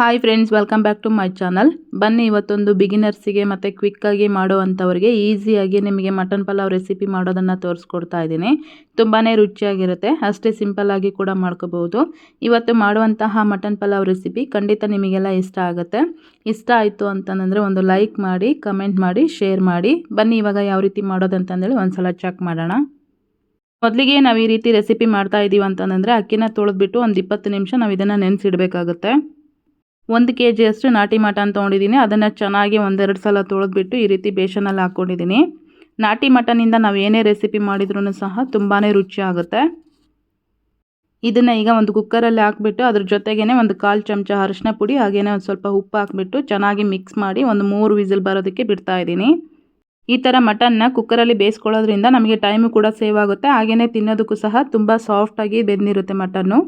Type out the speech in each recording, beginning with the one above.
Hi friends, welcome back to my channel. ಬನ್ನಿ ಇವತ್ತೊಂದು ಬಿಗಿನರ್ಸಿಗೆ ಮತ್ತು ಕ್ವಿಕ್ಕಾಗಿ ಮಾಡುವಂಥವ್ರಿಗೆ ಈಸಿಯಾಗಿ ನಿಮಗೆ ಮಟನ್ ಪಲಾವ್ ರೆಸಿಪಿ ಮಾಡೋದನ್ನು ತೋರಿಸ್ಕೊಡ್ತಾ ಇದ್ದೀನಿ. ತುಂಬಾ ರುಚಿಯಾಗಿರುತ್ತೆ, ಅಷ್ಟೇ ಸಿಂಪಲ್ಲಾಗಿ ಕೂಡ ಮಾಡ್ಕೋಬಹುದು. ಇವತ್ತು ಮಾಡುವಂತಹ ಮಟನ್ ಪಲಾವ್ ರೆಸಿಪಿ ಖಂಡಿತ ನಿಮಗೆಲ್ಲ ಇಷ್ಟ ಆಗುತ್ತೆ. ಇಷ್ಟ ಆಯಿತು ಅಂತಂದರೆ ಒಂದು ಲೈಕ್ ಮಾಡಿ, ಕಮೆಂಟ್ ಮಾಡಿ, ಶೇರ್ ಮಾಡಿ. ಬನ್ನಿ ಇವಾಗ ಯಾವ ರೀತಿ ಮಾಡೋದಂತಂದೇಳಿ ಒಂದ್ಸಲ ಚೆಕ್ ಮಾಡೋಣ. ಮೊದಲಿಗೆ ನಾವು ಈ ರೀತಿ ರೆಸಿಪಿ ಮಾಡ್ತಾ ಇದ್ದೀವಿ ಅಂತಂದರೆ ಅಕ್ಕಿನ ತೊಳೆದ್ಬಿಟ್ಟು ಒಂದು 20 ನಿಮಿಷ ನಾವು ಇದನ್ನು ನೆನೆಸಿಡಬೇಕಾಗುತ್ತೆ. 1 kg ಅಷ್ಟು ನಾಟಿ ಮಟನ್ ತೊಗೊಂಡಿದ್ದೀನಿ. ಅದನ್ನು ಚೆನ್ನಾಗಿ ಒಂದೆರಡು ಸಲ ತೊಳೆದ್ಬಿಟ್ಟು ಈ ರೀತಿ ಬೇಷನಲ್ಲಿ ಹಾಕ್ಕೊಂಡಿದ್ದೀನಿ. ನಾಟಿ ಮಟನಿಂದ ನಾವು ಏನೇ ರೆಸಿಪಿ ಮಾಡಿದ್ರೂ ಸಹ ತುಂಬಾ ರುಚಿ ಆಗುತ್ತೆ. ಇದನ್ನು ಈಗ ಒಂದು ಕುಕ್ಕರಲ್ಲಿ ಹಾಕ್ಬಿಟ್ಟು ಅದ್ರ ಜೊತೆಗೇ ಒಂದು 1/4 ಚಮಚ ಅರಿಶಿನ ಪುಡಿ ಹಾಗೇನೇ ಒಂದು ಸ್ವಲ್ಪ ಉಪ್ಪು ಹಾಕ್ಬಿಟ್ಟು ಚೆನ್ನಾಗಿ ಮಿಕ್ಸ್ ಮಾಡಿ ಒಂದು 3 ವಿಸಿಲ್ ಬರೋದಕ್ಕೆ ಬಿಡ್ತಾ ಇದ್ದೀನಿ. ಈ ಥರ ಮಟನ್ನ ಕುಕ್ಕರಲ್ಲಿ ಬೇಯಿಸ್ಕೊಳ್ಳೋದ್ರಿಂದ ನಮಗೆ ಟೈಮು ಕೂಡ ಸೇವ್ ಆಗುತ್ತೆ, ಹಾಗೆಯೇ ತಿನ್ನೋದಕ್ಕೂ ಸಹ ತುಂಬ ಸಾಫ್ಟಾಗಿ ಬೆಂದಿರುತ್ತೆ ಮಟನ್ನು.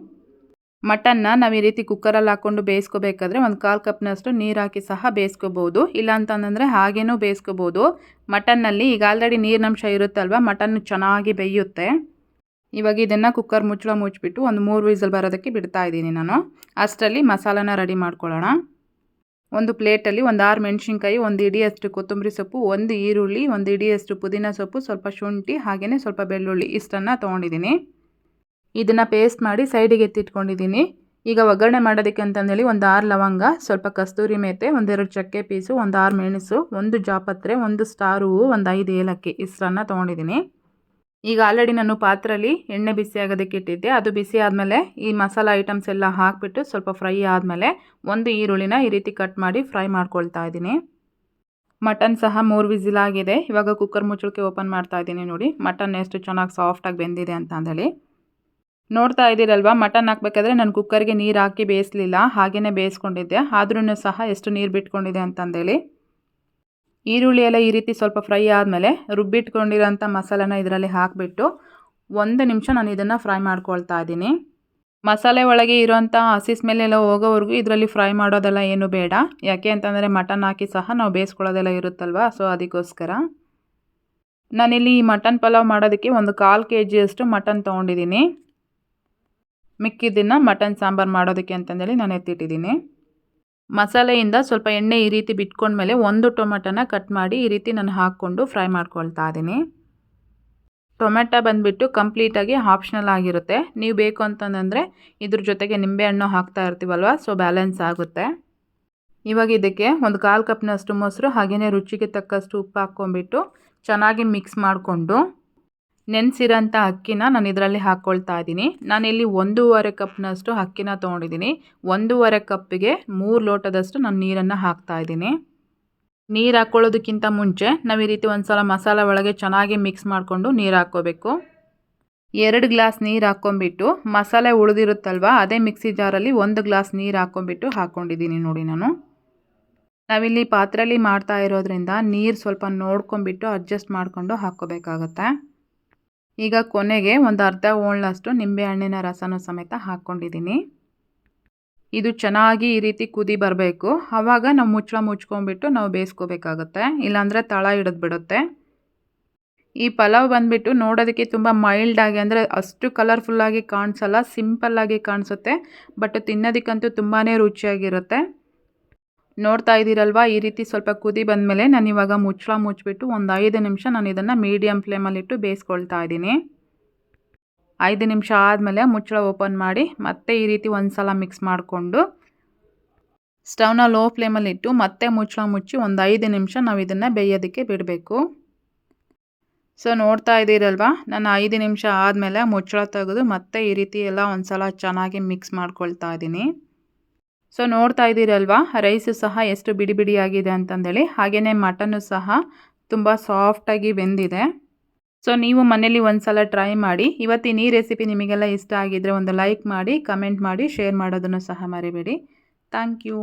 ಮಟನ್ನ ನಾವು ಈ ರೀತಿ ಕುಕ್ಕರಲ್ಲಿ ಹಾಕ್ಕೊಂಡು ಬೇಯಿಸ್ಕೋಬೇಕಾದ್ರೆ ಒಂದು 1/4 ಕಪ್ನಷ್ಟು ನೀರು ಹಾಕಿ ಸಹ ಬೇಯಿಸ್ಕೋಬೋದು. ಇಲ್ಲ ಅಂತಂದರೆ ಹಾಗೇನೂ ಬೇಯಿಸ್ಕೋಬೋದು. ಮಟನ್ನಲ್ಲಿ ಈಗ ಆಲ್ರೆಡಿ ನೀರಿನಂಶ ಇರುತ್ತಲ್ವ, ಮಟನ್ ಚೆನ್ನಾಗಿ ಬೇಯುತ್ತೆ. ಇವಾಗ ಇದನ್ನು ಕುಕ್ಕರ್ ಮುಚ್ಚಿಬಿಟ್ಟು ಒಂದು 3 ವಿಸಿಲ್ ಬರೋದಕ್ಕೆ ಬಿಡ್ತಾ ಇದ್ದೀನಿ ನಾನು. ಅಷ್ಟರಲ್ಲಿ ಮಸಾಲಾನ ರೆಡಿ ಮಾಡ್ಕೊಳ್ಳೋಣ. ಒಂದು ಪ್ಲೇಟಲ್ಲಿ ಒಂದು 6 ಮೆಣಸಿನ್ಕಾಯಿ, 1 ಹಿಡಿಯಷ್ಟು ಕೊತ್ತಂಬರಿ ಸೊಪ್ಪು, 1 ಈರುಳ್ಳಿ, 1 ಹಿಡಿಯಷ್ಟು ಪುದೀನ ಸೊಪ್ಪು, ಸ್ವಲ್ಪ ಶುಂಠಿ ಹಾಗೆಯೇ ಸ್ವಲ್ಪ ಬೆಳ್ಳುಳ್ಳಿ ಇಷ್ಟನ್ನು ತೊಗೊಂಡಿದ್ದೀನಿ. ಇದನ್ನು ಪೇಸ್ಟ್ ಮಾಡಿ ಸೈಡಿಗೆ ಎತ್ತಿಟ್ಕೊಂಡಿದ್ದೀನಿ. ಈಗ ಒಗ್ಗರಣೆ ಮಾಡೋದಕ್ಕೆ ಅಂತಂದೇಳಿ ಒಂದು 6 ಲವಂಗ, ಸ್ವಲ್ಪ ಕಸ್ತೂರಿ ಮೇಥಿ, 1-2 ಚಕ್ಕೆ ಪೀಸು, ಒಂದು 6 ಮೆಣಸು, 1 ಜಾಪತ್ರೆ, 1 ಸ್ಟಾರ್ ಹೂವು, ಒಂದು 5 ಏಲಕ್ಕಿ ಇಷ್ಟನ್ನು ತೊಗೊಂಡಿದ್ದೀನಿ. ಈಗ ಆಲ್ರೆಡಿ ನಾನು ಪಾತ್ರೆಯಲ್ಲಿ ಎಣ್ಣೆ ಬಿಸಿ ಆಗೋದಕ್ಕೆ ಇಟ್ಟಿದ್ದೆ. ಅದು ಬಿಸಿ ಆದಮೇಲೆ ಈ ಮಸಾಲ ಐಟಮ್ಸ್ ಎಲ್ಲ ಹಾಕಿಬಿಟ್ಟು ಸ್ವಲ್ಪ ಫ್ರೈ ಆದಮೇಲೆ 1 ಈರುಳ್ಳಿನ ಈ ರೀತಿ ಕಟ್ ಮಾಡಿ ಫ್ರೈ ಮಾಡ್ಕೊಳ್ತಾ ಇದ್ದೀನಿ. ಮಟನ್ ಸಹ 3 ವಿಸಿಲ್ ಆಗಿದೆ. ಇವಾಗ ಕುಕ್ಕರ್ ಮುಚ್ಚಳಕ್ಕೆ ಓಪನ್ ಮಾಡ್ತಾ ಇದ್ದೀನಿ. ನೋಡಿ ಮಟನ್ ಎಷ್ಟು ಚೆನ್ನಾಗಿ ಸಾಫ್ಟಾಗಿ ಬೆಂದಿದೆ ಅಂತಂದೇಳಿ. ನೋಡ್ತಾ ಇದ್ದೀರಲ್ವಾ, ಮಟನ್ ಹಾಕಬೇಕಾದ್ರೆ ನಾನು ಕುಕ್ಕರ್ಗೆ ನೀರು ಹಾಕಿ ಬೇಯಿಸಲಿಲ್ಲ, ಹಾಗೆಯೇ ಬೇಯಿಸ್ಕೊಂಡಿದ್ದೆ. ಆದ್ರೂ ಸಹ ಎಷ್ಟು ನೀರು ಬಿಟ್ಕೊಂಡಿದೆ ಅಂತಂದೇಳಿ. ಈರುಳ್ಳಿ ಎಲ್ಲ ಈ ರೀತಿ ಸ್ವಲ್ಪ ಫ್ರೈ ಆದಮೇಲೆ ರುಬ್ಬಿಟ್ಕೊಂಡಿರೋಂಥ ಮಸಾಲಾನ ಇದರಲ್ಲಿ ಹಾಕಿಬಿಟ್ಟು 1 ನಿಮಿಷ ನಾನು ಇದನ್ನು ಫ್ರೈ ಮಾಡ್ಕೊಳ್ತಾ ಇದ್ದೀನಿ. ಮಸಾಲೆ ಒಳಗೆ ಇರೋಂಥ ಹಸಿ ಸ್ಮೆಲ್ಲೆಲ್ಲ ಹೋಗೋವರೆಗೂ ಇದರಲ್ಲಿ ಫ್ರೈ ಮಾಡೋದೆಲ್ಲ ಏನು ಬೇಡ. ಯಾಕೆ ಅಂತಂದರೆ ಮಟನ್ ಹಾಕಿ ಸಹ ನಾವು ಬೇಯಿಸ್ಕೊಳ್ಳೋದೆಲ್ಲ ಇರುತ್ತಲ್ವ, ಸೊ ಅದಕ್ಕೋಸ್ಕರ. ನಾನಿಲ್ಲಿ ಈ ಮಟನ್ ಪಲಾವ್ ಮಾಡೋದಕ್ಕೆ ಒಂದು 1/4 kg ಅಷ್ಟು ಮಟನ್ ತೊಗೊಂಡಿದ್ದೀನಿ. ಮಿಕ್ಕಿದ್ದನ್ನು ಮಟನ್ ಸಾಂಬಾರು ಮಾಡೋದಕ್ಕೆ ಅಂತಂದೇಳಿ ನಾನು ಎತ್ತಿಟ್ಟಿದ್ದೀನಿ. ಮಸಾಲೆಯಿಂದ ಸ್ವಲ್ಪ ಎಣ್ಣೆ ಈ ರೀತಿ ಬಿಟ್ಕೊಂಡ್ಮೇಲೆ 1 ಟೊಮೆಟೊನ ಕಟ್ ಮಾಡಿ ಈ ರೀತಿ ನಾನು ಹಾಕ್ಕೊಂಡು ಫ್ರೈ ಮಾಡ್ಕೊಳ್ತಾ ಇದ್ದೀನಿ. ಟೊಮೆಟೊ ಬಂದುಬಿಟ್ಟು ಕಂಪ್ಲೀಟಾಗಿ ಆಪ್ಷನಲ್ ಆಗಿರುತ್ತೆ. ನೀವು ಬೇಕು ಅಂತಂದರೆ ಇದ್ರ ಜೊತೆಗೆ ನಿಂಬೆಹಣ್ಣು ಹಾಕ್ತಾ ಇರ್ತೀವಲ್ವ, ಸೊ ಬ್ಯಾಲೆನ್ಸ್ ಆಗುತ್ತೆ. ಇವಾಗ ಇದಕ್ಕೆ ಒಂದು 1/4 ಕಪ್ನಷ್ಟು ಮೊಸರು ಹಾಗೆಯೇ ರುಚಿಗೆ ತಕ್ಕಷ್ಟು ಉಪ್ಪು ಹಾಕ್ಕೊಂಬಿಟ್ಟು ಚೆನ್ನಾಗಿ ಮಿಕ್ಸ್ ಮಾಡಿಕೊಂಡು ನೆನೆಸಿರೋಂಥ ಅಕ್ಕಿನ ನಾನು ಇದರಲ್ಲಿ ಹಾಕ್ಕೊಳ್ತಾ ಇದ್ದೀನಿ. ನಾನಿಲ್ಲಿ 1.5 ಕಪ್ನಷ್ಟು ಅಕ್ಕಿನ ತೊಗೊಂಡಿದ್ದೀನಿ. 1.5 ಕಪ್ಪಿಗೆ 3 ಲೋಟದಷ್ಟು ನಾನು ನೀರನ್ನು ಹಾಕ್ತಾ ಇದ್ದೀನಿ. ನೀರು ಹಾಕ್ಕೊಳ್ಳೋದಕ್ಕಿಂತ ಮುಂಚೆ ನಾವು ಈ ರೀತಿ ಒಂದು ಸಲ ಮಸಾಲೆ ಒಳಗೆ ಚೆನ್ನಾಗಿ ಮಿಕ್ಸ್ ಮಾಡಿಕೊಂಡು ನೀರು ಹಾಕ್ಕೋಬೇಕು. 2 ಗ್ಲಾಸ್ ನೀರು ಹಾಕ್ಕೊಂಬಿಟ್ಟು ಮಸಾಲೆ ಉಳಿದಿರುತ್ತಲ್ವ, ಅದೇ ಮಿಕ್ಸಿ ಜಾರಲ್ಲಿ 1 ಗ್ಲಾಸ್ ನೀರು ಹಾಕ್ಕೊಂಡಿದ್ದೀನಿ ನೋಡಿ ನಾನು. ನಾವಿಲ್ಲಿ ಪಾತ್ರೆಯಲ್ಲಿ ಮಾಡ್ತಾ ಇರೋದ್ರಿಂದ ನೀರು ಸ್ವಲ್ಪ ನೋಡ್ಕೊಂಬಿಟ್ಟು ಅಡ್ಜಸ್ಟ್ ಮಾಡಿಕೊಂಡು ಹಾಕ್ಕೋಬೇಕಾಗತ್ತೆ. ಈಗ ಕೊನೆಗೆ ಒಂದು ಅರ್ಧ ಹೋಳಷ್ಟು ನಿಂಬೆಹಣ್ಣಿನ ರಸನೂ ಸಮೇತ ಹಾಕ್ಕೊಂಡಿದ್ದೀನಿ. ಇದು ಚೆನ್ನಾಗಿ ಈ ರೀತಿ ಕುದಿ ಬರಬೇಕು. ಆವಾಗ ನಾವು ಮುಚ್ಕೊಂಬಿಟ್ಟು ನಾವು ಬೇಯಿಸ್ಕೋಬೇಕಾಗುತ್ತೆ, ಇಲ್ಲಾಂದರೆ ತಳ ಹಿಡಿದ್ಬಿಡುತ್ತೆ. ಈ ಪಲಾವ್ ಬಂದುಬಿಟ್ಟು ನೋಡೋದಕ್ಕೆ ತುಂಬ ಮೈಲ್ಡಾಗಿ, ಅಂದರೆ ಅಷ್ಟು ಕಲರ್ಫುಲ್ಲಾಗಿ ಕಾಣಿಸಲ್ಲ, ಸಿಂಪಲ್ಲಾಗಿ ಕಾಣಿಸುತ್ತೆ. ಬಟ್ ತಿನ್ನೋದಕ್ಕಂತೂ ತುಂಬಾ ರುಚಿಯಾಗಿರುತ್ತೆ. ನೋಡ್ತಾ ಇದ್ದೀರಲ್ವ, ಈ ರೀತಿ ಸ್ವಲ್ಪ ಕುದಿ ಬಂದಮೇಲೆ ನಾನು ಇವಾಗ ಮುಚ್ಚಿಬಿಟ್ಟು ಒಂದು 5 ನಿಮಿಷ ನಾನು ಇದನ್ನು ಮೀಡಿಯಮ್ ಫ್ಲೇಮಲ್ಲಿಟ್ಟು ಬೇಯಿಸ್ಕೊಳ್ತಾ ಇದ್ದೀನಿ. 5 ನಿಮಿಷ ಆದಮೇಲೆ ಮುಚ್ಚಳ ಓಪನ್ ಮಾಡಿ ಮತ್ತೆ ಈ ರೀತಿ ಒಂದು ಸಲ ಮಿಕ್ಸ್ ಮಾಡಿಕೊಂಡು ಸ್ಟವ್ನ ಲೋ ಫ್ಲೇಮಲ್ಲಿಟ್ಟು ಮತ್ತೆ ಮುಚ್ಚಳ ಮುಚ್ಚಿ ಒಂದು 5 ನಿಮಿಷ ನಾವು ಇದನ್ನು ಬೇಯೋದಕ್ಕೆ ಬಿಡಬೇಕು. ಸೊ ನೋಡ್ತಾ ಇದ್ದೀರಲ್ವ, ನಾನು 5 ನಿಮಿಷ ಆದಮೇಲೆ ಮುಚ್ಚಳ ತೆಗೆದು ಮತ್ತೆ ಈ ರೀತಿ ಎಲ್ಲ ಒಂದು ಸಲ ಚೆನ್ನಾಗಿ ಮಿಕ್ಸ್ ಮಾಡ್ಕೊಳ್ತಾ ಇದ್ದೀನಿ. ಸೊ ನೋಡ್ತಾ ಇದ್ದೀರಲ್ವ, ರೈಸು ಸಹ ಎಷ್ಟು ಬಿಡಿ ಬಿಡಿಯಾಗಿದೆ ಅಂತಂದೇಳಿ, ಹಾಗೆಯೇ ಮಟನ್ನು ಸಹ ತುಂಬ ಸಾಫ್ಟಾಗಿ ಬೆಂದಿದೆ. ಸೊ ನೀವು ಮನೇಲಿ ಒಂದು ಸಲ ಟ್ರೈ ಮಾಡಿ. ಇವತ್ತಿನ ಈ ರೆಸಿಪಿ ನಿಮಗೆಲ್ಲ ಇಷ್ಟ ಆಗಿದ್ದರೆ ಒಂದು ಲೈಕ್ ಮಾಡಿ, ಕಮೆಂಟ್ ಮಾಡಿ, ಶೇರ್ ಮಾಡೋದನ್ನು ಸಹ ಮರಿಬೇಡಿ. Thank you.